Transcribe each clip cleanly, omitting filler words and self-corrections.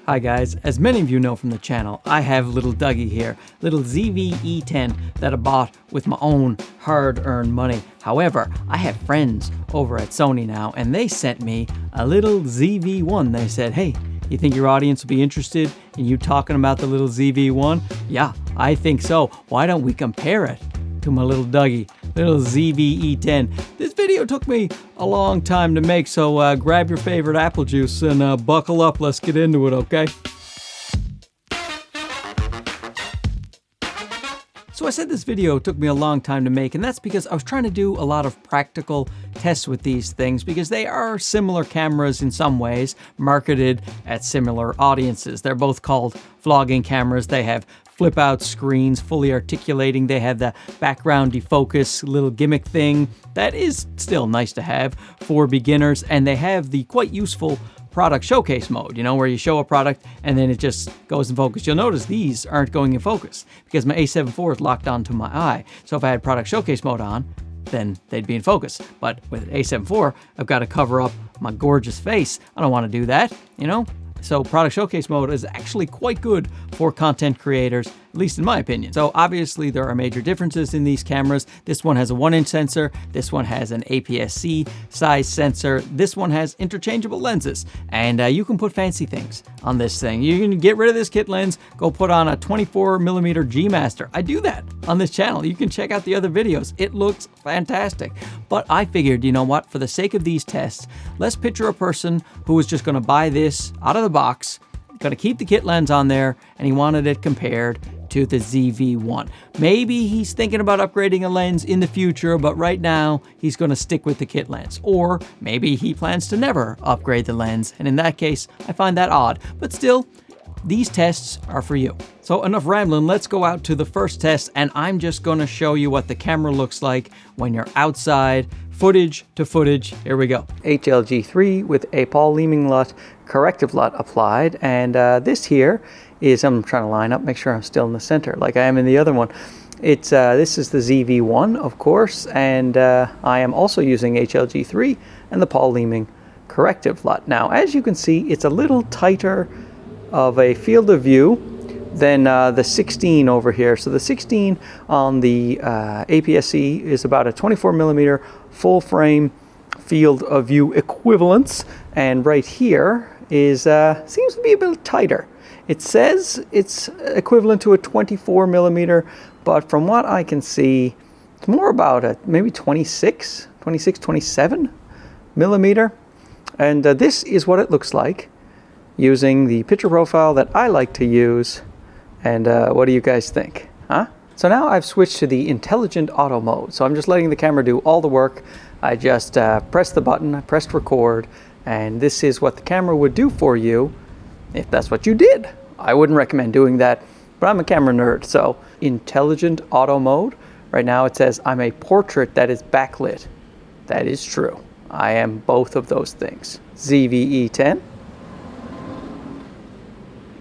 Hi guys, as many of you know from the channel, I have little Dougie here, little ZV-E10 that I bought with my own hard-earned money. However, I have friends over at Sony now, and they sent me a little ZV-1. They said, hey, you think your audience will be interested in you talking about the little ZV-1? Yeah, I think so. Why don't we compare it to my little Dougie, little ZV-E10. This video took me a long time to make, so grab your favorite apple juice and buckle up. Let's get into it, okay? So I said this video took me a long time to make, and that's because I was trying to do a lot of practical tests with these things because they are similar cameras in some ways, marketed at similar audiences. They're both called vlogging cameras. They have flip out screens, fully articulating. They have the background defocus little gimmick thing that is still nice to have for beginners, and they have the quite useful product showcase mode, you know, where you show a product and then it just goes in focus. You'll notice these aren't going in focus because my A7 IV is locked onto my eye. So if I had product showcase mode on, then they'd be in focus. But with A7 IV, I've got to cover up my gorgeous face. I don't want to do that, you know? So product showcase mode is actually quite good for content creators, at least in my opinion. So obviously there are major differences in these cameras. This one has a 1-inch sensor. This one has an APS-C size sensor. This one has interchangeable lenses, and you can put fancy things on this thing. You can get rid of this kit lens, go put on a 24mm G Master. I do that on this channel. You can check out the other videos. It looks fantastic. But I figured, you know what, for the sake of these tests, let's picture a person who was just gonna buy this out of the box, gonna keep the kit lens on there, and he wanted it compared to the ZV-1. Maybe he's thinking about upgrading a lens in the future, but right now he's gonna stick with the kit lens. Or maybe he plans to never upgrade the lens, and in that case, I find that odd. But still, these tests are for you. So enough rambling, let's go out to the first test, and I'm just gonna show you what the camera looks like when you're outside. Footage to footage, here we go. HLG3 with a Paul Leeming LUT corrective LUT applied, and this here is, I'm trying to line up, make sure I'm still in the center like I am in the other one. It's this is the ZV-1, of course, and I am also using HLG3 and the Paul Leeming corrective LUT. Now, as you can see, it's a little tighter of a field of view than the 16 over here. So the 16 on the APS-C is about a 24mm full frame field of view equivalence, and right here is seems to be a bit tighter. It says it's equivalent to a 24mm, but from what I can see, it's more about a maybe 27mm, and this is what it looks like using the picture profile that I like to use. And what do you guys think, huh? So now I've switched to the intelligent auto mode. So I'm just letting the camera do all the work. I just pressed the button, I pressed record, and this is what the camera would do for you if that's what you did. I wouldn't recommend doing that, but I'm a camera nerd. So intelligent auto mode. Right now it says I'm a portrait that is backlit. That is true. I am both of those things. ZV-E10.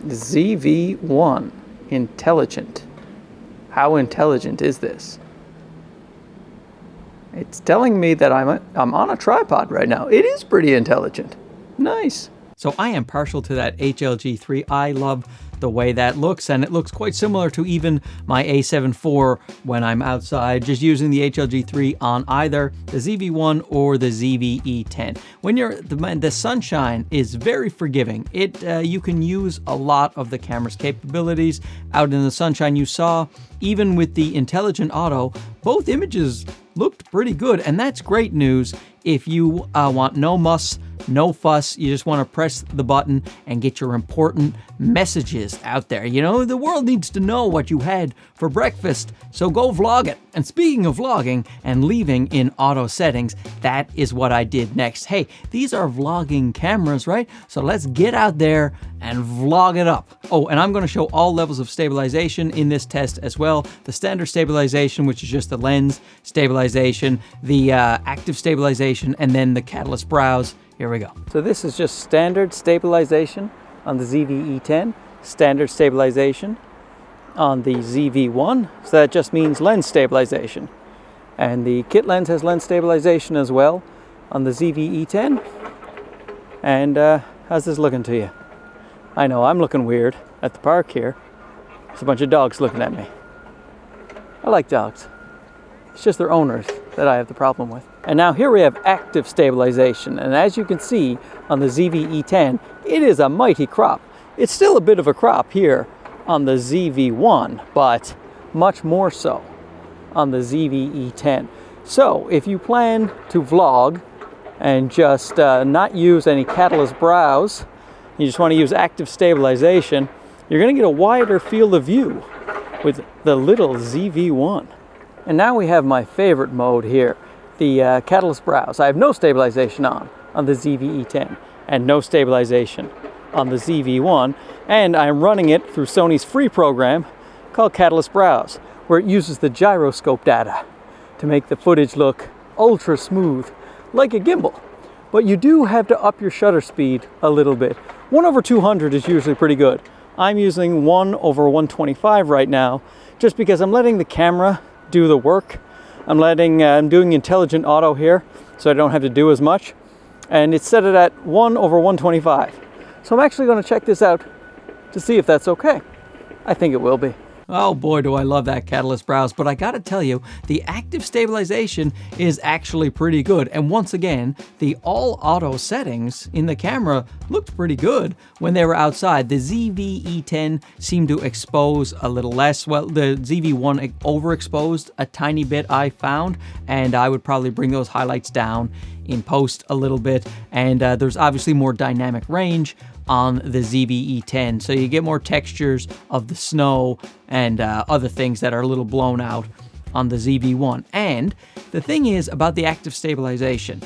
ZV-1. Intelligent. How intelligent is this? It's telling me that I'm on a tripod right now. It is pretty intelligent. Nice. So I am partial to that HLG3. I love the way that looks, and it looks quite similar to even my A7 IV when I'm outside, just using the HLG3 on either the ZV-1 or the ZV-E10. When you're the sunshine is very forgiving. You can use a lot of the camera's capabilities out in the sunshine. You saw even with the intelligent auto, both images looked pretty good, and that's great news if you want no muss, no fuss. You just want to press the button and get your important messages out there. You know, the world needs to know what you had for breakfast, so go vlog it. And speaking of vlogging and leaving in auto settings, that is what I did next. Hey, these are vlogging cameras, right? So let's get out there and vlog it up. Oh, and I'm going to show all levels of stabilization in this test as well. The standard stabilization, which is just the lens stabilization, the active stabilization, and then the catalyst browse. Here we go. So this is just standard stabilization on the ZV-E10, standard stabilization on the ZV-1, so that just means lens stabilization. And the kit lens has lens stabilization as well on the ZV-E10. And how's this looking to you? I know, I'm looking weird at the park here. There's a bunch of dogs looking at me. I like dogs. It's just their owners that I have the problem with. And now here we have active stabilization. And as you can see on the ZV-E10, it is a mighty crop. It's still a bit of a crop here on the ZV-1, but much more so on the ZV-E10. So if you plan to vlog and just not use any catalyst browse, you just want to use active stabilization, you're going to get a wider field of view with the little ZV-1. And now we have my favorite mode here, the catalyst browse. I have no stabilization on the ZV-E10 and no stabilization on the ZV-1, and I'm running it through Sony's free program called Catalyst Browse, where it uses the gyroscope data to make the footage look ultra smooth, like a gimbal. But you do have to up your shutter speed a little bit. 1/200 is usually pretty good. I'm using 1/125 right now, just because I'm letting the camera do the work. I'm doing intelligent auto here, so I don't have to do as much. And it's set it at 1/125. So I'm actually going to check this out to see if that's okay. I think it will be. Oh boy, do I love that catalyst browse, but I gotta tell you, the active stabilization is actually pretty good. And once again, the all auto settings in the camera looked pretty good when they were outside. The ZV-E10 seemed to expose a little less. Well, the ZV-1 overexposed a tiny bit, I found, and I would probably bring those highlights down in post a little bit. And there's obviously more dynamic range on the ZV-E10, so you get more textures of the snow and other things that are a little blown out on the ZV-1. And the thing is about the active stabilization,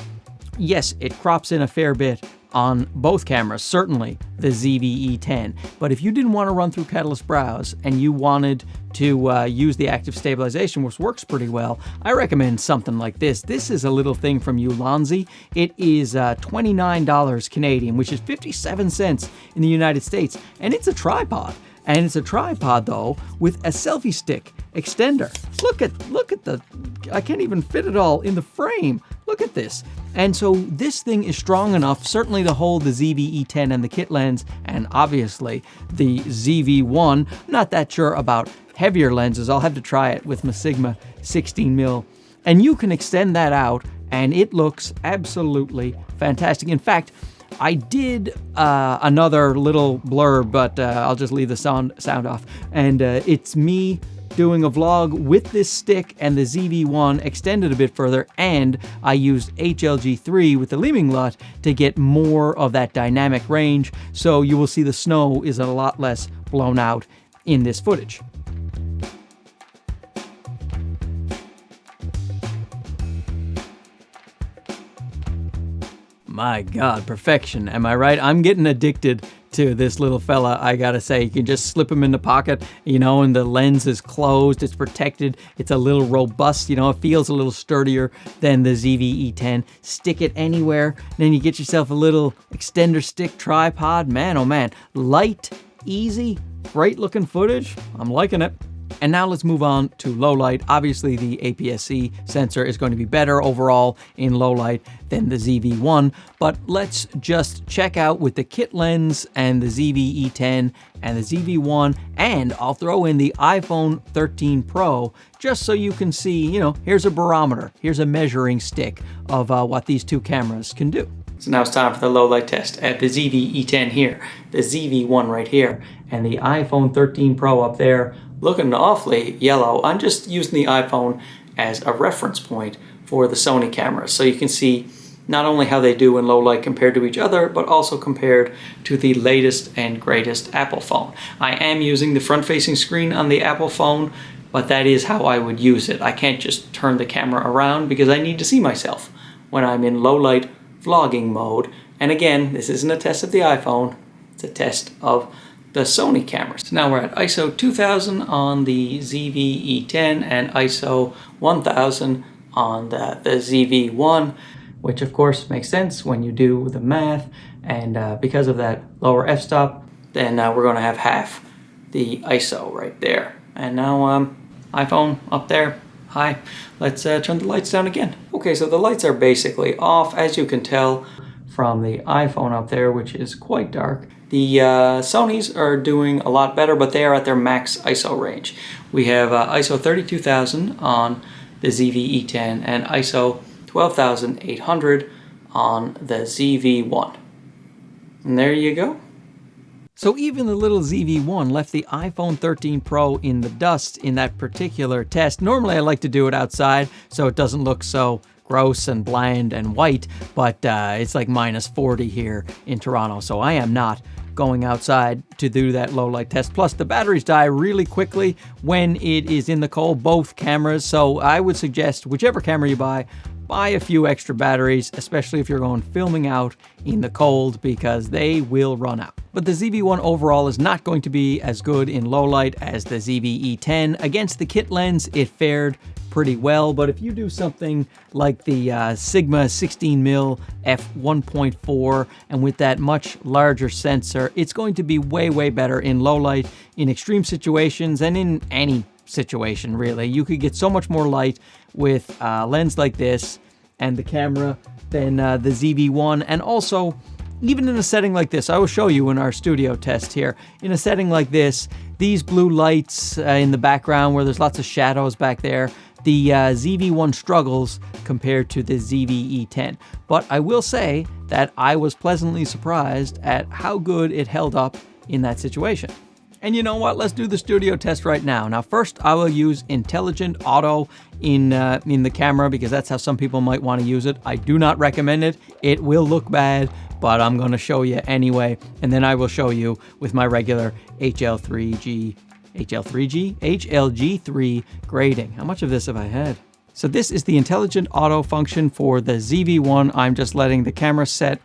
yes, it crops in a fair bit on both cameras, certainly the ZV-E10, but if you didn't want to run through Catalyst Browse and you wanted to use the active stabilization, which works pretty well, I recommend something like this. This is a little thing from Ulanzi. It is $29 Canadian, which is 57 cents in the United States, and it's a tripod. And it's a tripod though with a selfie stick extender. Look at the, I can't even fit it all in the frame. Look at this. And so this thing is strong enough certainly to hold the ZV-E10 and the kit lens, and obviously the ZV-1. I'm not that sure about heavier lenses. I'll have to try it with my Sigma 16mm. And you can extend that out and it looks absolutely fantastic. In fact, I did another little blurb, but I'll just leave the sound off. And it's me doing a vlog with this stick and the ZV-1 extended a bit further, and I used HLG3 with the Leeming LUT to get more of that dynamic range, so you will see the snow is a lot less blown out in this footage. My God, perfection, am I right? I'm getting addicted to this little fella, I gotta say. You can just slip him in the pocket, you know, and the lens is closed, it's protected, it's a little robust, you know, it feels a little sturdier than the ZV-E10. Stick it anywhere, then you get yourself a little extender stick tripod. Man, oh man, light, easy, great looking footage. I'm liking it. And now let's move on to low light. Obviously the APS-C sensor is going to be better overall in low light than the ZV-1, but let's just check out with the kit lens and the ZV-E10 and the ZV-1, and I'll throw in the iPhone 13 Pro just so you can see, you know, here's a barometer, here's a measuring stick of what these two cameras can do. So now it's time for the low light test at the ZV-E10 here, the ZV-1 right here, and the iPhone 13 Pro up there, looking awfully yellow. I'm just using the iPhone as a reference point for the Sony cameras, so you can see not only how they do in low light compared to each other, but also compared to the latest and greatest Apple phone. I am using the front-facing screen on the Apple phone, but that is how I would use it. I can't just turn the camera around because I need to see myself when I'm in low light vlogging mode. And again, this isn't a test of the iPhone, it's a test of the Sony cameras. So now we're at ISO 2000 on the ZV-E10 and ISO 1000 on the ZV-1, which of course makes sense when you do the math. And because of that lower f-stop, then we're going to have half the ISO right there. And now iPhone up there. Hi. Let's turn the lights down again. Okay, so the lights are basically off, as you can tell from the iPhone up there, which is quite dark. The Sonys are doing a lot better, but they are at their max ISO range. We have ISO 32,000 on the ZV-E10 and ISO 12,800 on the ZV-1. And there you go. So even the little ZV-1 left the iPhone 13 Pro in the dust in that particular test. Normally I like to do it outside so it doesn't look so gross and bland and white, but it's like minus 40 here in Toronto, so I am not going outside to do that low light test. Plus the batteries die really quickly when it is in the cold, both cameras, so I would suggest whichever camera you buy a few extra batteries, especially if you're going filming out in the cold, because they will run out. But the ZV-1 overall is not going to be as good in low light as the ZV-E10. Against the kit lens, it fared pretty well, but if you do something like the Sigma 16mm f1.4 and with that much larger sensor, it's going to be way better in low light, in extreme situations, and in any situation really. You could get so much more light with a lens like this and the camera than the ZV-1. And also, even in a setting like this, I will show you in our studio test here, in a setting like this, these blue lights in the background where there's lots of shadows back there, the ZV-1 struggles compared to the ZV-E10. But I will say that I was pleasantly surprised at how good it held up in that situation. And you know what? Let's do the studio test right now. Now, first, I will use Intelligent Auto in the camera because that's how some people might want to use it. I do not recommend it. It will look bad, but I'm going to show you anyway. And then I will show you with my regular HLG3 grading. How much of this have I had? So this is the Intelligent Auto function for the ZV-1. I'm just letting the camera set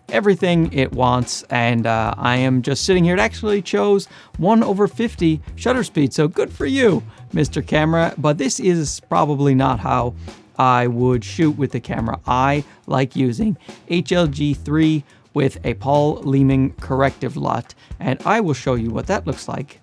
everything it wants, and I am just sitting here. It actually chose 1/50 shutter speed, so good for you, Mr. Camera. But this is probably not how I would shoot with the camera. I like using HLG3 with a Paul Leeming corrective LUT, and I will show you what that looks like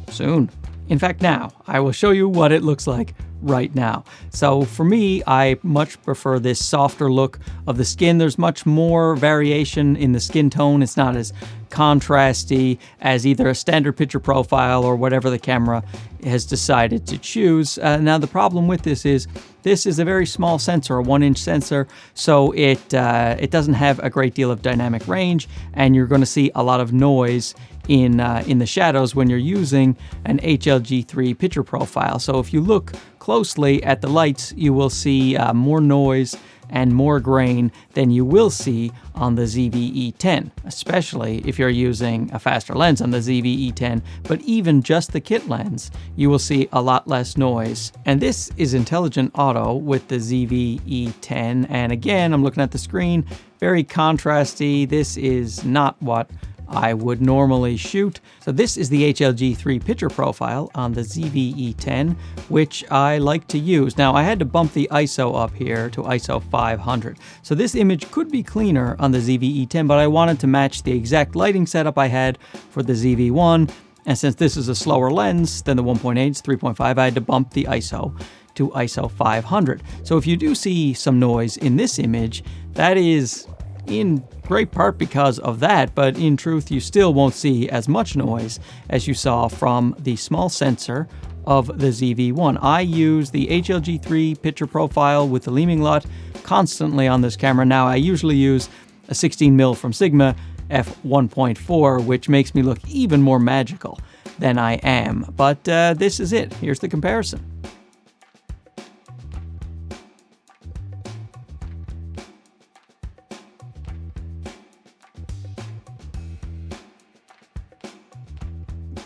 soon. In fact, now I will show you what it looks like right now. So for me, I much prefer this softer look of the skin. There's much more variation in the skin tone. It's not as contrasty as either a standard picture profile or whatever the camera has decided to choose. Now the problem with this is a very small sensor, a 1-inch sensor, so it doesn't have a great deal of dynamic range, and you're going to see a lot of noise in the shadows when you're using an HLG3 picture profile. So if you look closely at the lights, you will see more noise and more grain than you will see on the ZV-E10, especially if you're using a faster lens on the ZV-E10, but even just the kit lens, you will see a lot less noise. And this is Intelligent Auto with the ZV-E10, and again, I'm looking at the screen, very contrasty. This is not what I would normally shoot. So this is the HLG3 picture profile on the ZV-E10, which I like to use. Now I had to bump the ISO up here to ISO 500. So this image could be cleaner on the ZV-E10, but I wanted to match the exact lighting setup I had for the ZV-1. And since this is a slower lens than the 1.8, it's 3.5, I had to bump the ISO to ISO 500. So if you do see some noise in this image, that is in great part because of that, but in truth, you still won't see as much noise as you saw from the small sensor of the ZV-1. I use the HLG3 picture profile with the Leeming LUT constantly on this camera. Now, I usually use a 16mm from Sigma f1.4, which makes me look even more magical than I am. But this is it. Here's the comparison.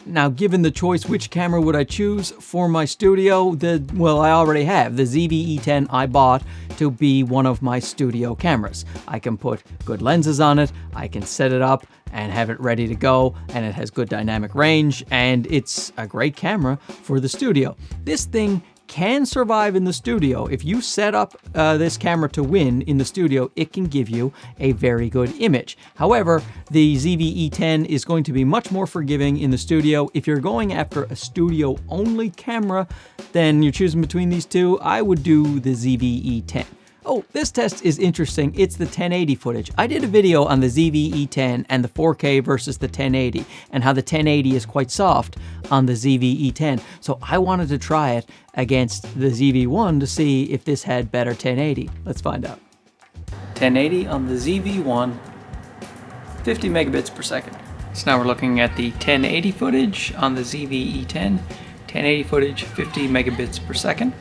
Now, given the choice, which camera would I choose for my studio? Well, I already have. The ZV-E10 I bought to be one of my studio cameras. I can put good lenses on it, I can set it up and have it ready to go, and it has good dynamic range, and it's a great camera for the studio. This thing can survive in the studio. If you set up this camera to win in the studio, it can give you a very good image. However, the ZV-E10 is going to be much more forgiving in the studio. If you're going after a studio-only camera, then you're choosing between these two, I would do the ZV-E10. Oh, this test is interesting. It's the 1080 footage. I did a video on the ZV-E10 and the 4K versus the 1080, and how the 1080 is quite soft on the ZV-E10. So I wanted to try it against the ZV-1 to see if this had better 1080. Let's find out. 1080 on the ZV-1, 50 megabits per second. So now we're looking at the 1080 footage on the ZV-E10. 1080 footage, 50 megabits per second.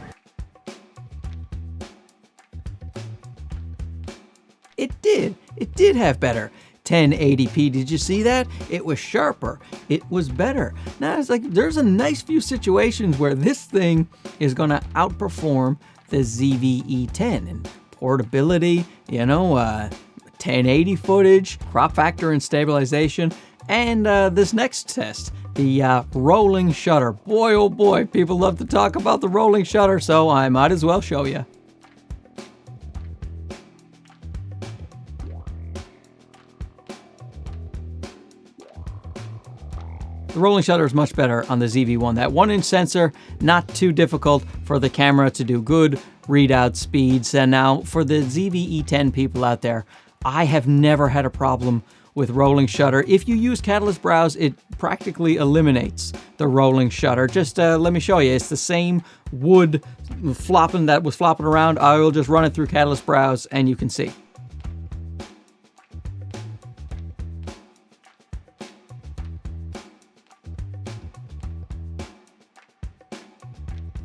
It did have better 1080p. Did you see that? It was sharper. It was better. Now it's like there's a nice few situations where this thing is going to outperform the ZV-E10 in portability, 1080 footage, crop factor and stabilization, and this next test, the rolling shutter. Boy, oh boy, people love to talk about the rolling shutter, so I might as well show you. The rolling shutter is much better on the ZV-1. That 1-inch sensor, not too difficult for the camera to do good readout speeds. And now for the ZV-E10 people out there, I have never had a problem with rolling shutter. If you use Catalyst Browse, it practically eliminates the rolling shutter. Just let me show you. It's the same wood that was flopping around. I will just run it through Catalyst Browse and you can see.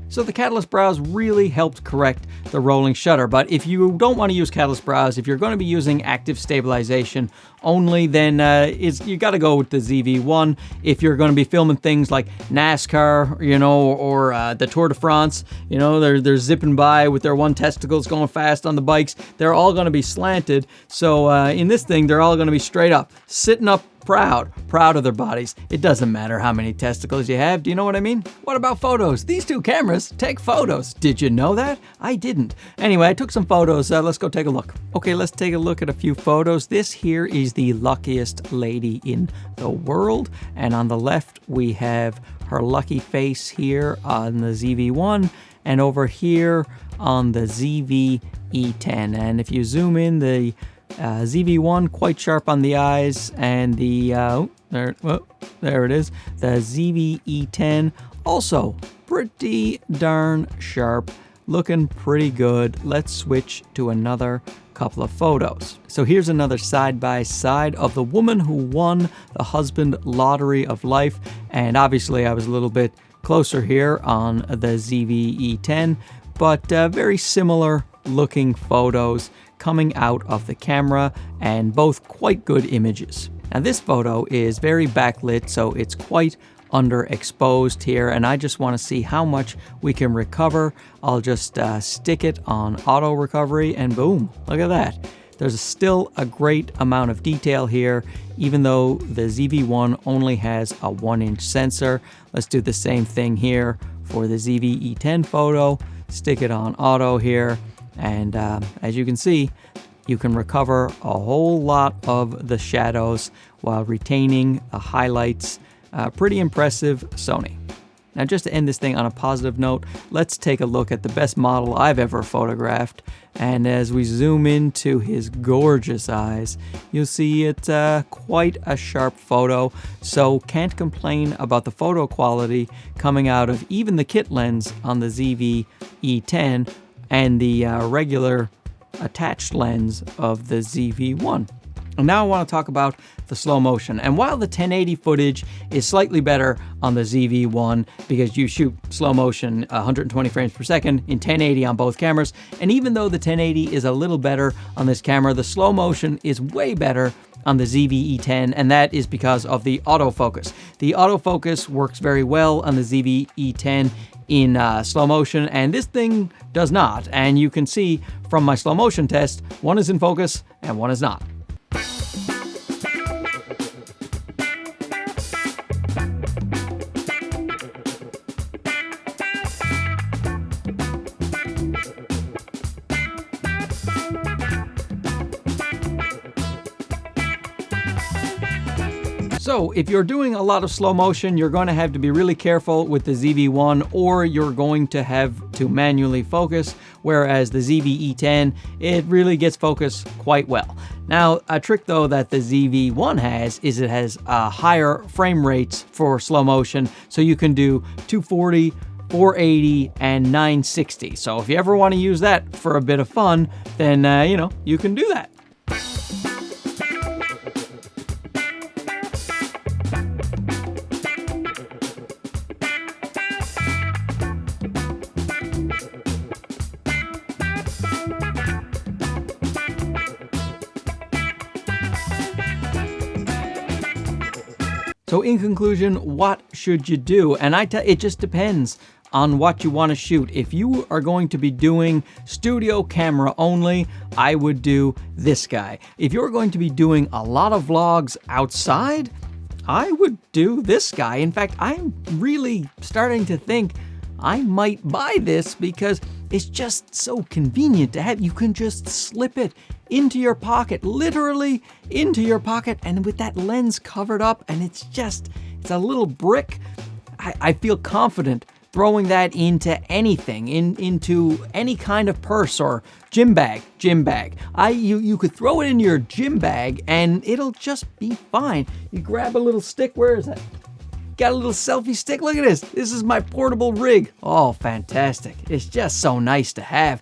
So the Catalyst Browse really helped correct the rolling shutter. But if you don't want to use Catalyst Browse, if you're going to be using active stabilization only, then you got to go with the ZV-1. If you're going to be filming things like NASCAR, or the Tour de France, they're zipping by with their one testicles going fast on the bikes. They're all going to be slanted. So in this thing, they're all going to be straight up, sitting up, proud of their bodies. It doesn't matter how many testicles you have. Do you know what I mean? What about photos? These two cameras take photos. Did you know that? I didn't. Anyway, I took some photos. Let's go take a look. Okay, let's take a look at a few photos. This here is the luckiest lady in the world. And on the left, we have her lucky face here on the ZV-1. And over here on the ZV-E10. And if you zoom in, the ZV-1 quite sharp on the eyes, and there it is. The ZV-E10 also pretty darn sharp, looking pretty good. Let's switch to another couple of photos. So here's another side by side of the woman who won the husband lottery of life, and obviously I was a little bit closer here on the ZV-E10, but very similar looking photos coming out of the camera, and both quite good images. Now this photo is very backlit, so it's quite underexposed here, and I just want to see how much we can recover. I'll just stick it on auto recovery, and boom, look at that. There's still a great amount of detail here, even though the ZV-1 only has a 1-inch sensor. Let's do the same thing here for the ZV-E10 photo. Stick it on auto here. And as you can see, you can recover a whole lot of the shadows while retaining the highlights. Pretty impressive, Sony. Now, just to end this thing on a positive note, let's take a look at the best model I've ever photographed. And as we zoom into his gorgeous eyes, you'll see it's quite a sharp photo. So can't complain about the photo quality coming out of even the kit lens on the ZV-E10 and the regular attached lens of the ZV-1. And now I want to talk about the slow motion. And while the 1080 footage is slightly better on the ZV-1 because you shoot slow motion 120 frames per second in 1080 on both cameras, and even though the 1080 is a little better on this camera, the slow motion is way better on the ZV-E10, and that is because of the autofocus. The autofocus works very well on the ZV-E10 in slow motion, and this thing does not. And you can see from my slow motion test, one is in focus and one is not. So if you're doing a lot of slow motion, you're going to have to be really careful with the ZV-1, or you're going to have to manually focus, whereas the ZV-E10, it really gets focus quite well. Now, a trick though that the ZV-1 has is it has higher frame rates for slow motion, so you can do 240, 480, and 960. So if you ever want to use that for a bit of fun, then, you can do that. So in conclusion, what should you do? And it just depends on what you want to shoot. If you are going to be doing studio camera only, I would do this guy. If you're going to be doing a lot of vlogs outside, I would do this guy. In fact, I'm really starting to think I might buy this because it's just so convenient to have. You can just slip it into your pocket, literally into your pocket, and with that lens covered up, and it's a little brick. I feel confident throwing that into anything, into any kind of purse or gym bag. You could throw it in your gym bag and it'll just be fine. You grab a little stick, where is that? Got a little selfie stick, look at this. This is my portable rig. Oh, fantastic. It's just so nice to have.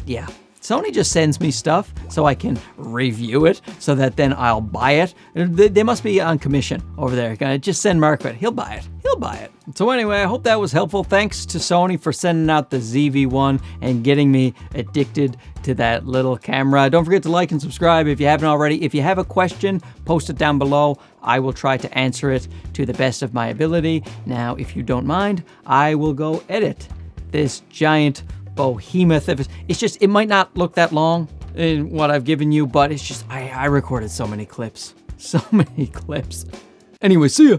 Yeah. Sony just sends me stuff so I can review it, so that then I'll buy it. They must be on commission over there. Just send Mark it. He'll buy it. So anyway, I hope that was helpful. Thanks to Sony for sending out the ZV-1 and getting me addicted to that little camera. Don't forget to like and subscribe if you haven't already. If you have a question, post it down below. I will try to answer it to the best of my ability. Now, if you don't mind, I will go edit this giant behemoth. It might not look that long in what I've given you, but it's just, I recorded so many clips. Anyway, see ya.